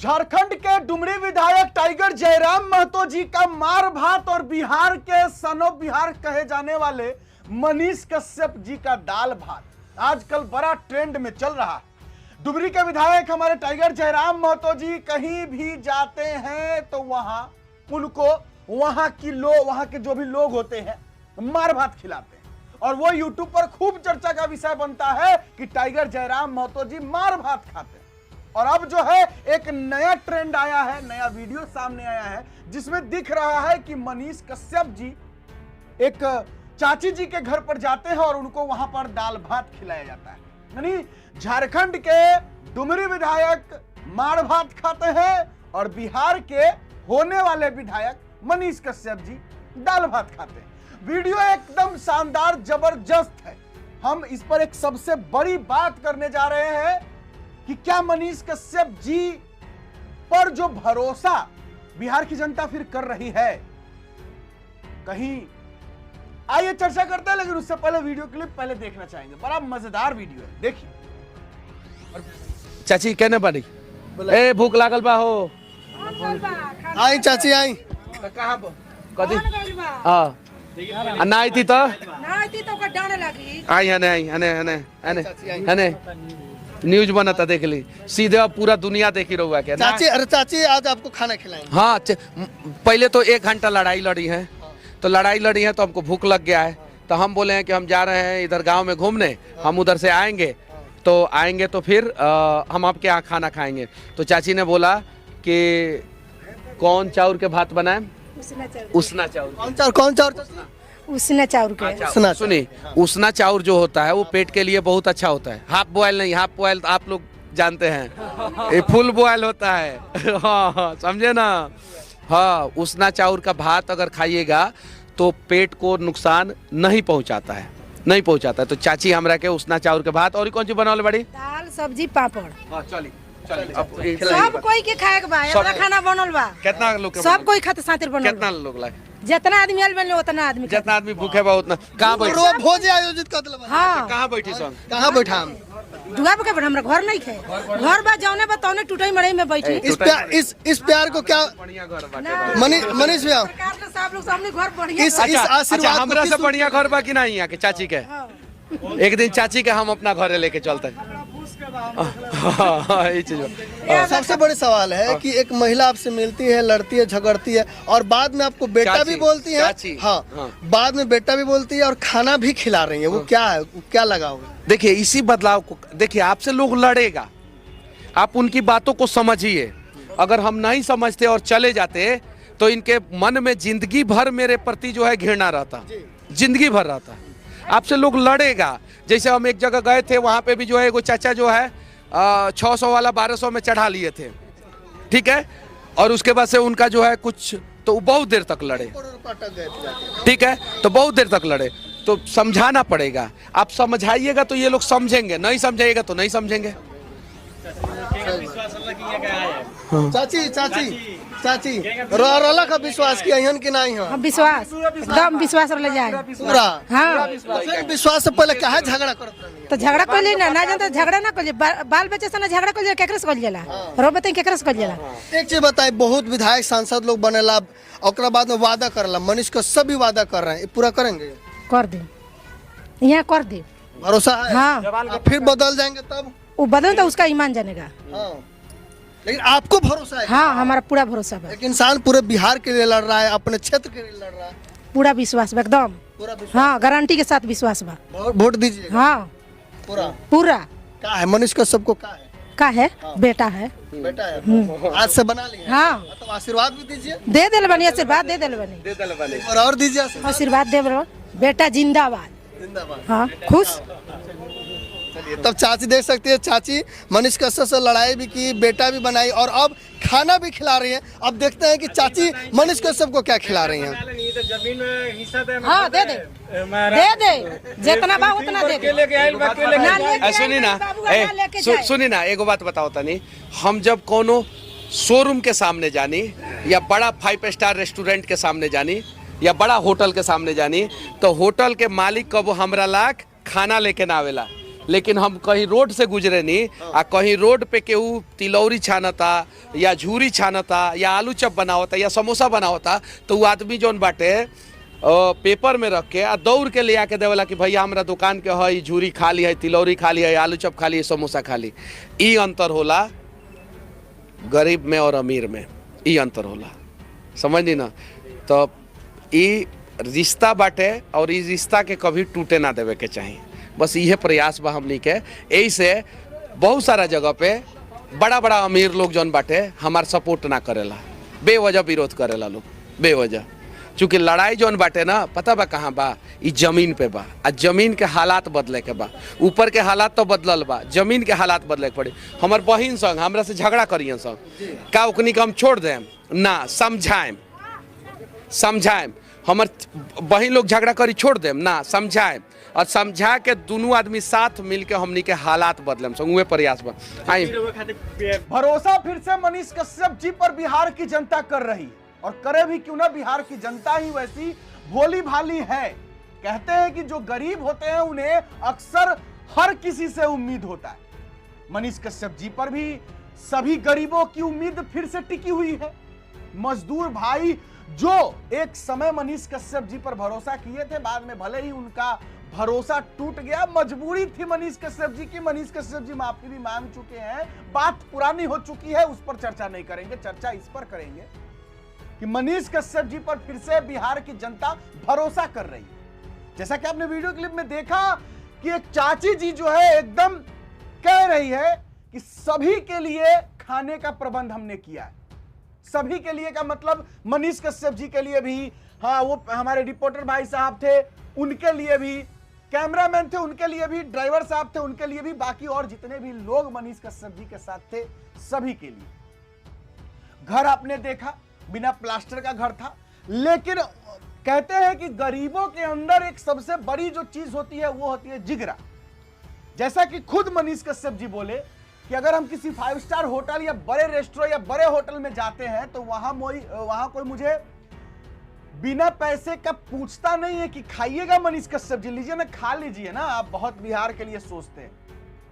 झारखंड के डुमरी विधायक टाइगर जयराम महतो जी का मार भात और बिहार के सन ऑफ बिहार कहे जाने वाले मनीष कश्यप जी का दाल भात आजकल बड़ा ट्रेंड में चल रहा है। डुमरी के विधायक हमारे टाइगर जयराम महतो जी कहीं भी जाते हैं तो वहां उनको वहां के जो भी लोग होते हैं मार भात खिलाते हैं और वो यूट्यूब पर खूब चर्चा का विषय बनता है कि टाइगर जयराम महतो जी मार भात खाते हैं। और अब जो है एक नया ट्रेंड आया है, नया वीडियो सामने आया है जिसमें दिख रहा है कि मनीष कश्यप जी एक चाची जी के घर पर जाते हैं और उनको वहां पर दाल भात खिलाया जाता है। यानी झारखंड के डुमरी विधायक मार भात खाते हैं और बिहार के होने वाले विधायक मनीष कश्यप जी दाल भात खाते हैं। वीडियो एकदम शानदार जबरदस्त है। हम इस पर एक सबसे बड़ी बात करने जा रहे हैं कि क्या मनीष कश्यप जी पर जो भरोसा बिहार की जनता फिर कर रही है कहीं, आइए चर्चा करते हैं। लेकिन उससे पहले वीडियो क्लिप पहले देखना चाहेंगे, बड़ा मजेदार वीडियो है, देखिए। चाची कहने पड़ी ए भूख लागल बा हो आई चाची आई कहां कदी हां ना आई थी तो डांड लगी आई हने न्यूज बनता देख ली सीधे अब पूरा दुनिया देखी रहुआ क्या चाची। अरे चाची आज आपको खाना खिलाएंगे। हाँ पहले तो 1 घंटा लड़ाई लड़ी है तो हमको भूख लग गया है तो हम बोले हैं कि हम जा रहे हैं इधर गांव में घूमने, हम उधर से आएंगे तो फिर हम आपके यहाँ खाना खाएंगे। तो चाची ने बोला कि कौन चाउर के भात बनाए, उसना चाउर। कौन चाउर उसने चाउर के सुनी, उसना चाउर जो होता है वो पेट के लिए बहुत अच्छा होता है। हाफ बॉयल नहीं, हाफ बॉयल आप लोग जानते हैं, ये फुल बॉयल होता है। हाँ समझे ना। हाँ उसना चाउर का भात अगर खाइएगा तो पेट को नुकसान नहीं पहुंचाता है। तो चाची हमरा के उसना चाउर के भात और कौन सी बनावल बड़ी दाल सब्जी पापड़। हाँ चली सब कोई के खाए के बा, एकरा खाना बनल बा। कितना लोग सब कोई खाते सातिर बनल। कितना लोग लागे जितना आदमी आल बनले उतना आदमी जितना आदमी भूखे बा उतना। कहाँ बैठे भोज आयोजित कर दिला। हां कहाँ बैठी सन कहाँ बैठा हम दुआ पे के हमरा घर नहीं खे, घर बा जौने बा तौने टूटई मड़ई में बैठी। इस प्यार को क्या बढ़िया घर बाटे मनीष भैया सरकार के सब लोग सामने घर बढ़िया। इस आशीर्वाद को हमरा से बढ़िया घर बा कि नहीं यहाँ के चाची के। एक दिन चाची के हम अपना घर लेके चलते हैं। सबसे बड़े सवाल है कि एक महिला आपसे मिलती है, लड़ती है, झगड़ती है और बाद में आपको बेटा भी बोलती है। हाँ बाद में बेटा भी बोलती है और खाना भी खिला रही है। वो क्या है, क्या लगा होगा? देखिए इसी बदलाव को देखिए, आपसे लोग लड़ेगा, आप उनकी बातों को समझिए। अगर हम नहीं समझते और चले जाते तो इनके मन में जिंदगी भर मेरे प्रति जो है घृणा रहता, जिंदगी भर रहता। आपसे लोग लड़ेगा। जैसे हम एक जगह गए थे, वहां पे भी जो है वो चाचा जो है 600 वाला 1200 में चढ़ा लिए थे, ठीक है। और उसके बाद से उनका जो है कुछ तो बहुत देर तक लड़े, ठीक है, तो बहुत देर तक लड़े। तो समझाना पड़ेगा, आप समझाइएगा तो ये लोग समझेंगे, नहीं समझाइएगा तो नहीं समझेंगे। चाची रोला का विश्वास किया हन कि नहीं? हम विश्वास एकदम विश्वास ले जाए पूरा। हाँ विश्वास से पहले क्या झगड़ा करते? तो झगड़ा कर ली ना जानते, झगड़ा ना कर ली, बाल बच्चे से ना झगड़ा कर लिया, केकरे से कर लिया रो बताई केकरे से कर लिया। एक चीज बताई, बहुत विधायक सांसद लोग बनेला और बाद में वादा करला, मनीष का सभी वादा कर रहे हैं, पूरा करेंगे? कर दे, यहाँ कर दे, भरोसा है। हाँ फिर बदल जाएंगे तब वो बदल तो उसका ईमान जानेगा। हाँ लेकिन आपको भरोसा है? हाँ हमारा पूरा भरोसा है। एक इंसान पूरे बिहार के लिए लड़ रहा है, अपने क्षेत्र के लिए लड़ रहा है, पूरा विश्वास बा एकदम, पूरा विश्वास। हाँ गारंटी के साथ विश्वास बा। वोट दीजिए। हाँ पूरा क्या है मनीष का सबको क्या है? हाँ। बेटा है आज से बना लिया। हाँ तो आशीर्वाद भी दीजिए। दे दिल बनी, आशीर्वाद दे दिल बनी और दीजिए आशीर्वाद दे बेटा जिंदाबाद। हाँ खुश। तब चाची देख सकती है, चाची मनीष कश्यप से लड़ाई भी की, बेटा भी बनाई और अब खाना भी खिला रही है। अब देखते हैं कि चाची मनीष कश्यप को क्या खिला रही हैं। जमीन में हिस्सा दे। हाँ दे जितना बा उतना दे दे। सुनी ना एगो बात बताओ तनी, हम जब कोनो शोरूम के सामने जानी या बड़ा 5 स्टार रेस्टोरेंट के सामने जानी या बड़ा होटल के सामने जानी तो होटल के मालिक कबो हमरा लाख खाना लेके ना आवेला, लेकिन हम कहीं रोड से गुजरे नहीं आ कहीं रोड पे केहू तिलौरी छानता या झूरी छानता या आलू चप बनावता या समोसा बनावता तो वो आदमी जौन बाटे पेपर में रख के आ दौड़ के ले आके देवेला कि भैया हमरा दुकान के है झूरी खा ली है, तिलौरी खा ली है, आलू चप खा ली है, समोसा खा ली। ई अंतर होला गरीब में और अमीर में, ई अंतर होला, समझनी ना। तो ई रिश्ता बाटे और इस रिश्ता के कभी टूटे ना देवे के चाहिए, बस यह प्रयास बा हमनी के। यही से बहुत सारा जगह पे बड़ा बड़ा अमीर लोग जौन बाटे हमार सपोर्ट ना करेला, बेवजह विरोध करेला लोग, बेवजह। चूँकि लड़ाई जौन बाटे ना पता बा कहाँ बा, ई जमीन पे बा। आ जमीन के हालात बदले के बा, ऊपर के हालात तो बदलल बा, जमीन के हालात बदले के पड़ी। हमार बहिन संग हमरा से झगड़ा करियन संग, का ओकनी के हम छोड़ देम ना, समझाएम। हमार बहिन लोग झगड़ा करी छोड़ देम ना, समझाएम और समझा के दोनों आदमी साथ मिल के हमनी के हालात बदलेम संग, उहे प्रयास बा। भरोसा फिर से मनीष कश्यप जी पर बिहार की जनता कर रही, और करे भी क्यों ना, बिहार की जनता ही वैसी भोली भाली है। कहते हैं कि जो गरीब होते हैं उन्हें अक्सर हर किसी से उम्मीद होता है। मनीष कश्यप जी पर भी सभी गरीबों की उम्मीद फिर से टिकी हुई है। मजदूर भाई जो एक समय मनीष कश्यप जी पर भरोसा किए थे, बाद में भले ही उनका भरोसा टूट गया, मजबूरी थी मनीष कश्यप जी की। मनीष कश्यप जी माफी भी मांग चुके हैं, बात पुरानी हो चुकी है, उस पर चर्चा नहीं करेंगे। चर्चा इस पर करेंगे कि मनीष कश्यप जी पर फिर से बिहार की जनता भरोसा कर रही है। जैसा कि आपने वीडियो क्लिप में देखा कि एक चाची जी जो है एकदम कह रही है कि सभी के लिए खाने का प्रबंध हमने किया है। सभी के लिए का मतलब मनीष कश्यप जी के लिए भी, हाँ वो हमारे रिपोर्टर भाई साहब थे उनके लिए भी, कैमरामैन थे उनके लिए भी, ड्राइवर साहब थे उनके लिए भी, बाकी और जितने भी लोग मनीष कश्यप जी के साथ थे सभी के लिए। घर आपने देखा बिना प्लास्टर का घर था, लेकिन कहते हैं कि गरीबों के अंदर एक सबसे बड़ी जो चीज होती है वो होती है जिगरा। जैसा कि खुद मनीष कश्यप जी बोले कि अगर हम किसी 5 स्टार होटल या बड़े रेस्टोरेंट या बड़े होटल में जाते हैं तो वहां कोई मुझे बिना पैसे का पूछता नहीं है कि खाइएगा मनीष कश्यप जी, लीजिए ना, खा लीजिए ना, आप बहुत बिहार के लिए सोचते हैं।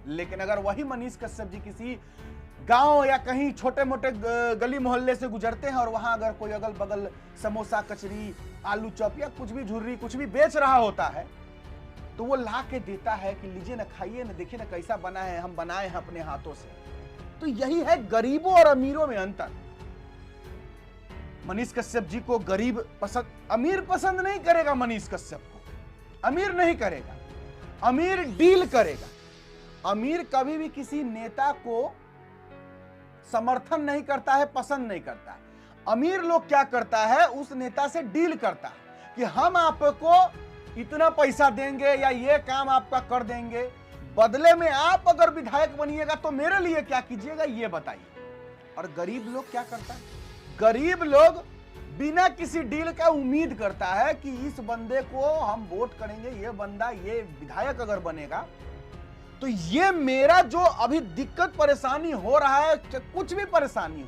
लेकिन अगर वही मनीष कश्यप जी किसी गांव या कहीं छोटे मोटे गली मोहल्ले से गुजरते हैं और वहां अगर कोई अगल बगल समोसा, कचरी, आलू चप या कुछ भी झुर्री कुछ भी बेच रहा होता है तो वो ला के देता है कि लीजिए ना, खाइए ना, देखिए ना कैसा बना है, हम बनाए हैं अपने हाथों से। तो यही है गरीबों और अमीरों में अंतर। मनीष कश्यप जी को गरीब पसंद, अमीर पसंद नहीं करेगा मनीष कश्यप को, अमीर नहीं करेगा, अमीर डील करेगा। अमीर कभी भी किसी नेता को समर्थन नहीं करता है, पसंद नहीं करता है। अमीर लोग क्या करता है, उस नेता से डील करता है कि हम आपको इतना पैसा देंगे या ये काम आपका कर देंगे, बदले में आप अगर विधायक बनिएगा तो मेरे लिए क्या कीजिएगा ये बताइए। और गरीब लोग क्या करता है, गरीब लोग बिना किसी डील का उम्मीद करता है कि इस बंदे को हम वोट करेंगे, ये बंदा ये विधायक अगर बनेगा तो ये मेरा जो अभी दिक्कत परेशानी हो रहा है, कुछ भी परेशानी हो,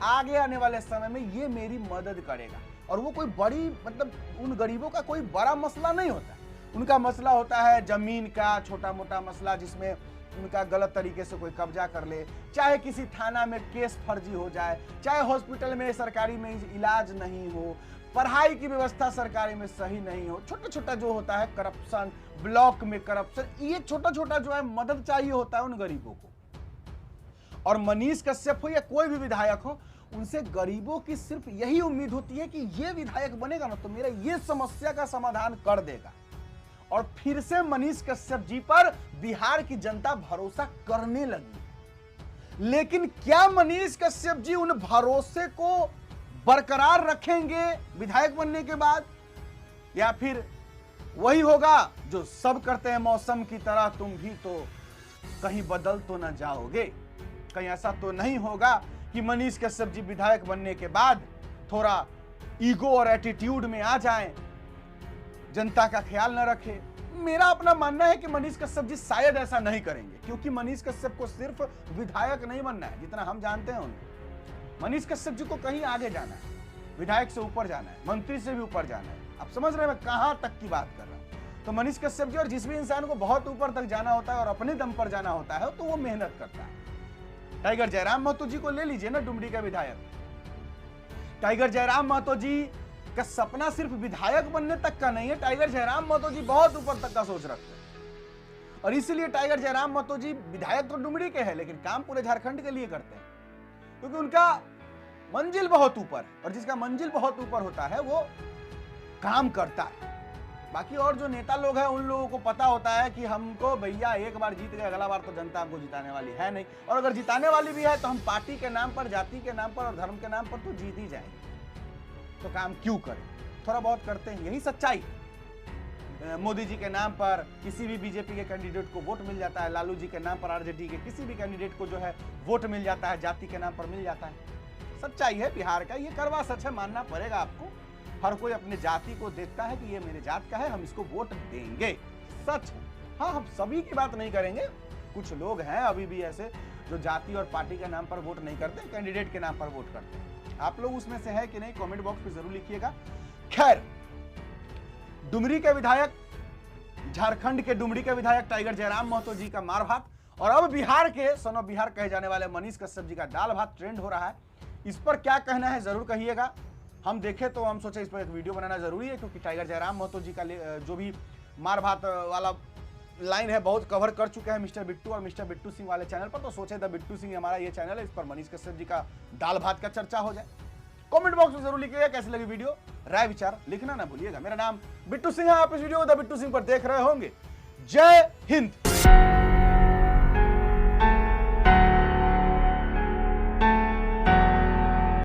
आगे आने वाले समय में ये मेरी मदद करेगा। और वो कोई बड़ी, मतलब उन गरीबों का कोई बड़ा मसला नहीं होता, उनका मसला होता है जमीन का छोटा मोटा मसला, जिसमें उनका गलत तरीके से कोई कब्जा कर ले, चाहे किसी थाना में केस फर्जी हो जाए, चाहे हॉस्पिटल में सरकारी में इलाज नहीं हो, पढ़ाई की व्यवस्था सरकारी में सही नहीं हो, छोटा छोटा जो होता है करप्शन, ब्लॉक में करप्शन, ये छोटा छोटा जो है मदद चाहिए होता है उन गरीबों को। और मनीष कश्यप हो या कोई भी विधायक हो, उनसे गरीबों की सिर्फ यही उम्मीद होती है कि ये विधायक बनेगा ना तो मेरा ये समस्या का समाधान कर देगा। और फिर से मनीष कश्यप जी पर बिहार की जनता भरोसा करने लगी। लेकिन क्या मनीष कश्यप जी उन भरोसे को बरकरार रखेंगे विधायक बनने के बाद, या फिर वही होगा जो सब करते हैं, मौसम की तरह तुम भी तो कहीं बदल तो ना जाओगे? कहीं ऐसा तो नहीं होगा कि मनीष कश्यप जी विधायक बनने के बाद थोड़ा ईगो और एटीट्यूड में आ जाएं, जनता का ख्याल न रखे? मेरा अपना मानना है कि मनीष कश्यप जी शायद ऐसा नहीं करेंगे, क्योंकि मनीष कश्यप को सिर्फ विधायक नहीं बनना है, जितना हम जानते हैं उन्हें। मनीष कश्यप जी को कहीं आगे जाना है, विधायक से ऊपर जाना है, मंत्री से भी ऊपर जाना है। आप समझ रहे हैं मैं कहां तक की बात कर रहा हूं? तो मनीष कश्यप जी, और जिस भी इंसान को बहुत ऊपर तक जाना होता है और अपने दम पर जाना होता है तो वो मेहनत करता है। टाइगर जयराम महतो जी को ले लीजिए ना, डुमरी का विधायक। टाइगर जयराम महतो जी का सपना सिर्फ विधायक बनने तक का नहीं है, टाइगर जयराम महतो जी बहुत ऊपर तक का सोच रखते हैं। और इसीलिए टाइगर जयराम महतो जी विधायक तो डुमरी के हैं, लेकिन काम पूरे झारखंड के लिए करते हैं, क्योंकि उनका मंजिल बहुत ऊपर है, और जिसका मंजिल बहुत ऊपर होता है वो काम करता है। बाकी और जो नेता लोग हैं उन लोगों को पता होता है कि हमको भैया एक बार जीत गए, अगला बार तो जनता हमको जिताने वाली है नहीं, और अगर जिताने वाली भी है तो हम पार्टी के नाम पर, जाति के नाम पर और धर्म के नाम पर तो जीत ही जाएंगे, तो काम क्यों करें, थोड़ा बहुत करते हैं, यही सच्चाई है। मोदी जी के नाम पर किसी भी बीजेपी के कैंडिडेट को वोट मिल जाता है, लालू जी के नाम पर आरजेडी के किसी भी कैंडिडेट को जो है वोट मिल जाता है, जाति के नाम पर मिल जाता है। सच्चाई है बिहार का, ये करवा सच है, मानना पड़ेगा आपको। हर कोई अपने जाति को देखता है कि ये मेरे जात का है, हम इसको वोट देंगे, सच है। हाँ, हम सभी की बात नहीं करेंगे, कुछ लोग हैं अभी भी ऐसे जो जाति और पार्टी के नाम पर वोट नहीं करते, कैंडिडेट के नाम पर वोट करते हैं। आप लोग उसमें से है कि नहीं, कमेंट बॉक्स में जरूर लिखिएगा। खैर, डुमरी के विधायक, झारखंड के डुमरी के विधायक टाइगर जयराम महतो जी का मार भात, और अब बिहार के सन ऑफ बिहार कहे जाने वाले मनीष कश्यप जी का दाल भात ट्रेंड हो रहा है। इस पर क्या कहना है जरूर कहिएगा। हम देखें तो हम सोचे इस पर एक वीडियो बनाना जरूरी है, क्योंकि टाइगर जयराम महतो जी का जो भी मार भात वाला लाइन है बहुत कवर कर चुके हैं मिस्टर बिट्टू और मिस्टर बिट्टू सिंह वाले चैनल पर, तो सोचे द बिट्टू सिंह हमारा ये चैनल है, इस पर मनीष कश्यप जी का दाल भात का चर्चा हो जाए। कमेंट बॉक्स में जरूर लिखिएगा कैसी लगी वीडियो, राय विचार लिखना ना भूलिएगा। मेरा नाम बिट्टू सिंह है, आप इस वीडियो को द बिट्टू सिंह पर देख रहे होंगे। जय हिंद।